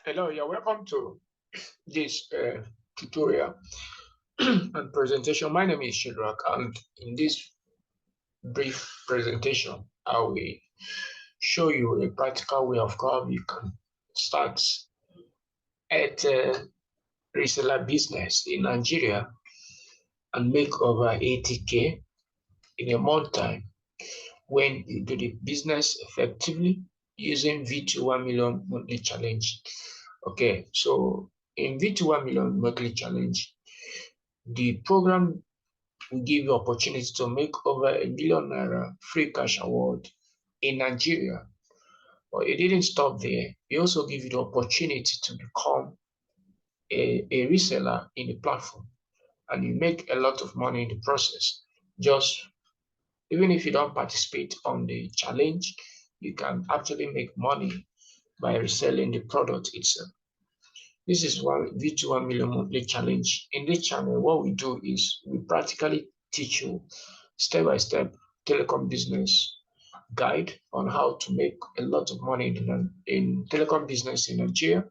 Hello, you're welcome to this tutorial and presentation. My name is Shidrak, and in this brief presentation, I will show you a practical way of how you can start at reseller business in Nigeria and make over 80K in a month time when you do the business effectively using VTu 1 million monthly challenge. Okay, so in VTu 1 million monthly challenge, the program will give you opportunity to make over ₦1 million free cash award in Nigeria. But it didn't stop there. We also give you the opportunity to become a reseller in the platform, and you make a lot of money in the process. Just even if you don't participate on the challenge, you can actually make money by reselling the product itself. This is one VTu 1 million monthly challenge. In this channel, what we do is we practically teach you step-by-step telecom business guide on how to make a lot of money in telecom business in Nigeria.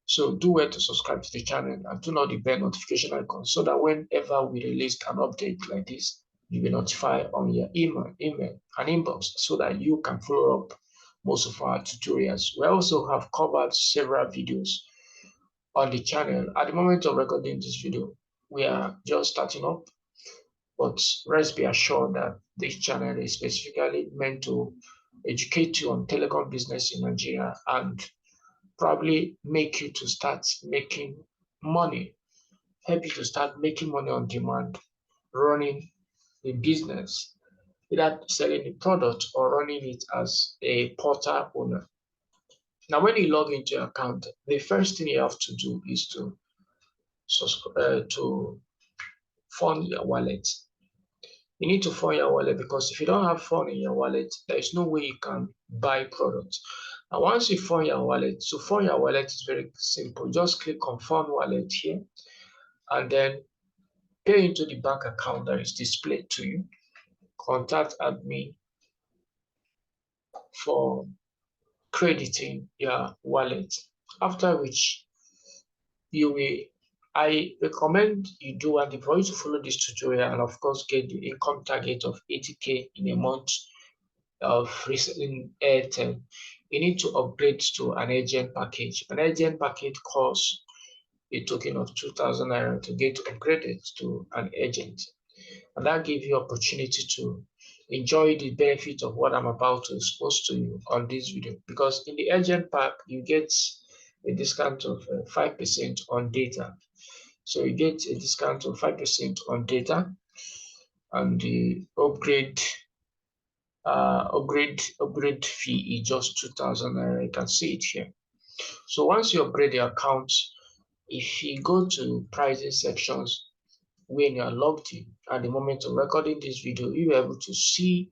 So do well to subscribe to the channel and turn on the bell notification icon so that whenever we release an update like this, you'll be notified on your email and inbox so that you can follow up most of our tutorials. We also have covered several videos on the channel. At the moment of recording this video, we are just starting up, but rest be assured that this channel is specifically meant to educate you on telecom business in Nigeria and probably make you to start making money, help you to start making money on demand, running the business, either selling the product or running it as a portal owner. Now, when you log into your account, the first thing you have to do is to fund your wallet. You need to fund your wallet because if you don't have fund in your wallet, there is no way you can buy products. And once you fund your wallet, to fund your wallet is very simple. Just click on fund wallet here and then pay into the bank account that is displayed to you. Contact admin for crediting your wallet. After which I recommend you do and for you to follow this tutorial and of course get the income target of 80K in a month of reselling Airtel. You need to upgrade to an agent package. An agent package costs a token of 2,000 naira to get upgraded to an agent, and that gives you opportunity to enjoy the benefit of what I'm about to expose to you on this video. Because in the agent pack, you get a discount of 5% on data. So you get a discount of 5% on data, and the upgrade fee is just 2,000 naira. You can see it here. So once you upgrade the account, if you go to pricing sections when you are logged in at the moment of recording this video, you'll be able to see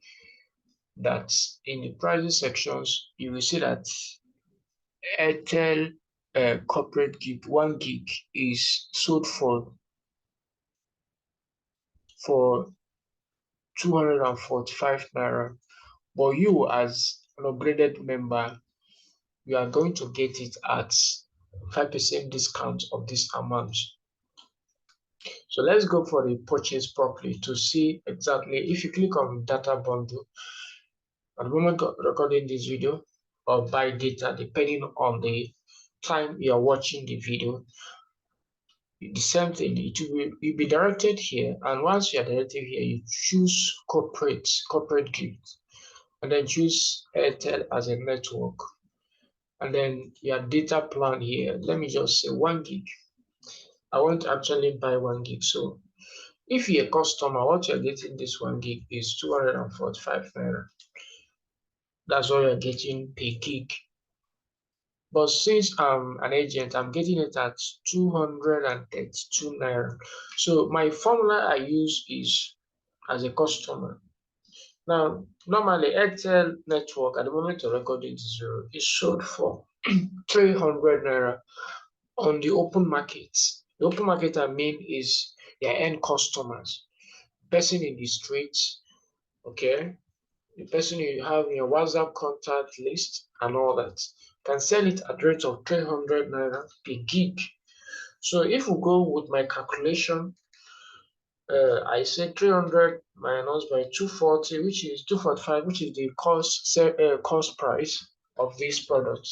that in the pricing sections, you will see that Airtel corporate gig 1 gig is sold for 245 naira. But you as an upgraded member, you are going to get it at 5% discount of this amount. So let's go for the purchase properly to see exactly. If you click on data bundle at the moment of recording this video, or buy data depending on the time you are watching the video, the same thing, you'll be directed here, and once you are directed here, you choose corporate gift and then choose Airtel as a network, and then your data plan here, let me just say 1 gig. I want to actually buy 1 gig. So if you're a customer, what you're getting this 1 gig is 245 naira. That's what you're getting per gig. But since I'm an agent, I'm getting it at 232 naira. So my formula I use is as a customer. Now, normally Airtel network at the moment of recording this video is sold for 300 naira on the open market. The open market I mean is their end customers, person in the streets, okay? the person you have in your WhatsApp contact list and all that. You can sell it at rate of 300 naira per gig. So if we go with my calculation, I say 300 minus by 240, which is 245, which is the cost price of this product.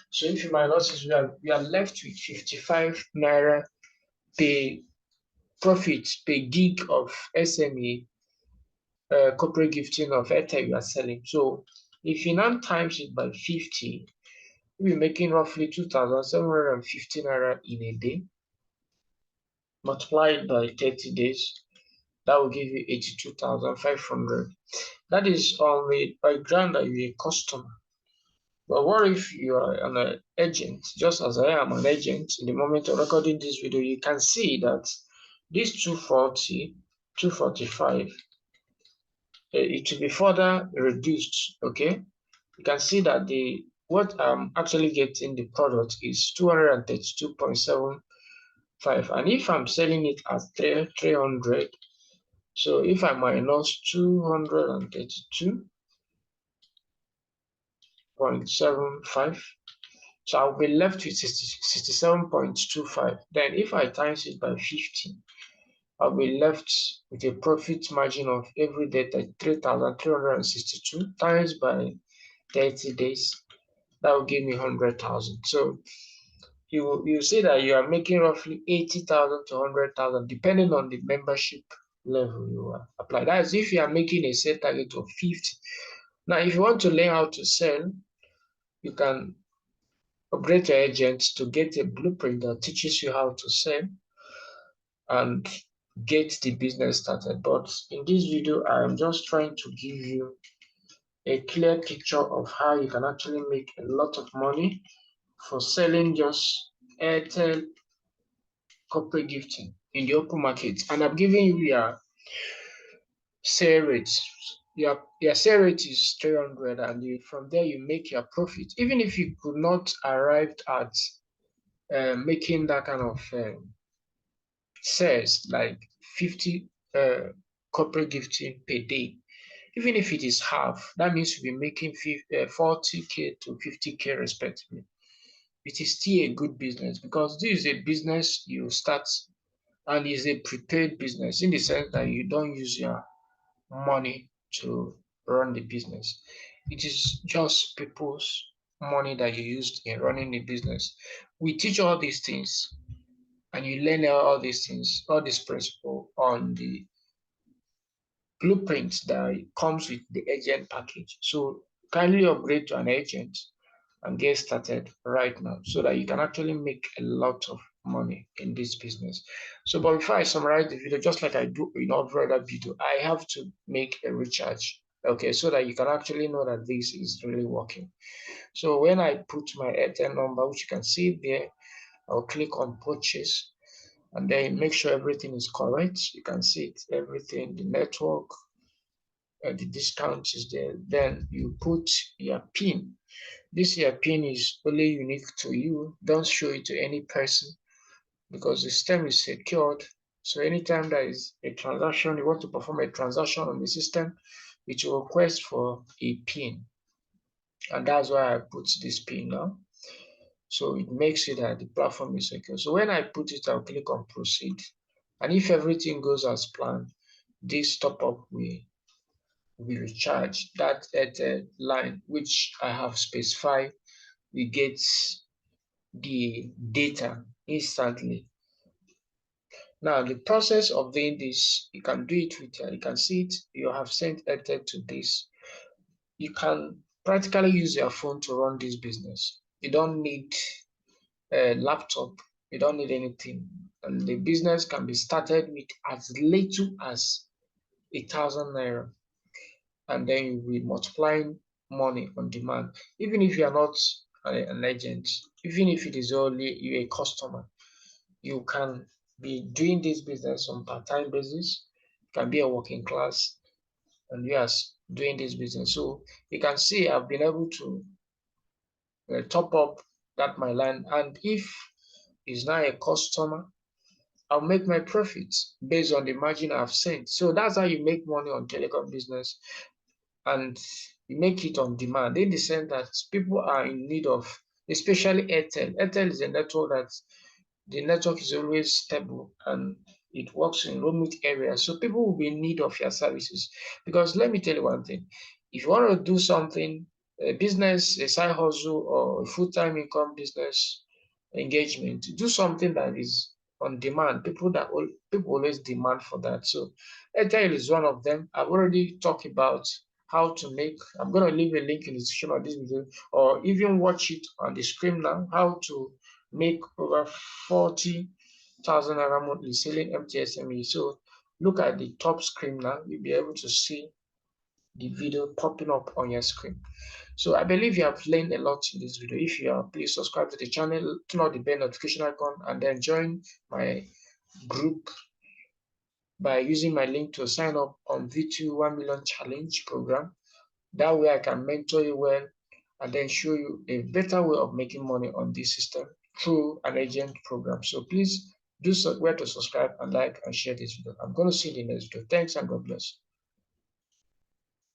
So if you minus it, we are left with 55 naira per profit per gig of SME corporate gifting of Airtel you are selling. So if you now times it by 50, you'll be making roughly 2,750 naira in a day. Multiplied by 30 days, that will give you 82,500. That is on the background that you're a customer. But what if you are an agent, just as I am an agent? In the moment of recording this video, you can see that this 240, 245, it will be further reduced, okay? You can see that what I'm actually getting the product is 232.75, and if I'm selling it at 300, so if I minus 232.75, so I'll be left with 67.25. Then if I times it by 50, I'll be left with a profit margin of every day 3,362 times by 30 days. That will give me 100,000. So you see that you are making roughly 80,000 to 100,000 depending on the membership level you are apply. That is if you are making a sale target of 50. Now, if you want to learn how to sell, you can upgrade your agent to get a blueprint that teaches you how to sell and get the business started. But in this video, I am just trying to give you a clear picture of how you can actually make a lot of money for selling just Airtel corporate gifting in the open market. And I'm giving you your sale rate. Your sale rate is 300, and from there you make your profit. Even if you could not arrive at making that kind of sales like 50 corporate gifting per day, even if it is half, that means you'll be making 40k to 50k respectively. It is still a good business because this is a business you start and is a prepaid business in the sense that you don't use your money to run the business. It is just people's money that you used in running the business. We teach all these things and you learn all these things, all this principle on the blueprint that comes with the agent package. So kindly upgrade to an agent and get started right now so that you can actually make a lot of money in this business. So, but before I summarize the video, just like I do in every other video, I have to make a recharge, okay, so that you can actually know that this is really working. So when I put my Airtel number, which you can see there, I'll click on purchase and then make sure everything is correct. You can see it, everything, the network, the discount is there. Then you put your PIN. This your PIN is only unique to you. Don't show it to any person because the system is secured. So anytime there is a transaction, you want to perform a transaction on the system, it will request for a PIN. And that's why I put this PIN now. So it makes it that the platform is secure. So when I put it, I'll click on proceed. And if everything goes as planned, this top up will recharge. That at line which I have specified, we get the data instantly. Now, the process of doing this, you can do it with, you can see it, you have sent Airtel to this. You can practically use your phone to run this business. You don't need a laptop, you don't need anything. And the business can be started with as little as 1,000 naira. And then you'll be multiplying money on demand. Even if you are not an agent, even if it is only you a customer, you can be doing this business on part-time basis. You can be a working class and you are doing this business. So you can see I've been able to top up that my line, and if is now a customer, I'll make my profits based on the margin I've sent. So that's how you make money on telecom business. and you make it on demand in the sense that people are in need of, especially Airtel. Airtel is a network that the network is always stable and it works in remote areas. So people will be in need of your services. Because let me tell you one thing, if you want to do something, a business, a side hustle, or a full-time income business engagement, do something that is on demand. People always demand for that. So Airtel is one of them. I've already talked about how to make. I'm going to leave a link in the description of this video, or even watch it on the screen now. How to make over 40,000 naira monthly selling MTN SME. So look at the top screen now. You'll be able to see the video popping up on your screen. So I believe you have learned a lot in this video. If you are, please subscribe to the channel, turn on the bell notification icon, and then join my group by using my link to sign up on VTu 1 million challenge program. That way I can mentor you well and then show you a better way of making money on this system through an agent program. So please do so where to subscribe and like and share this video. I'm going to see you in the next video. Thanks and God bless.